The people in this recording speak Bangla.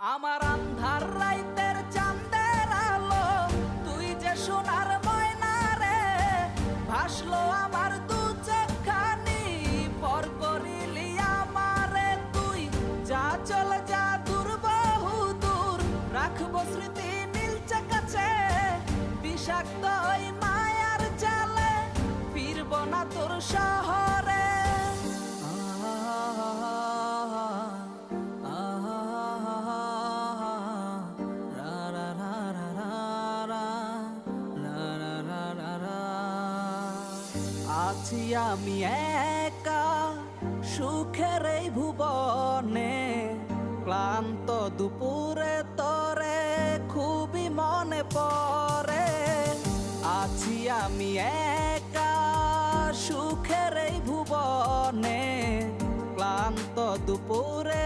আমার আন্ধার রাইতের চাঁদের আলো, তুই যে সোনার ময়না রে, ভাসলো আমার দু চোখখানি, পর করিলি আমারে তুই। যা চলে যা দূর বহু দূর, রাখবো স্মৃতি নীলচে কাছে, বিষাক্ত ওই মায়ার জালে ফিরবো না তোর শহরে। আছি আমি একা সুখের এই ভুবনে, ক্লান্ত দুপুরে তোরে খুবই মনে পড়ে। আছি আমি একা সুখের এই ভুবনে, ক্লান্ত দুপুরে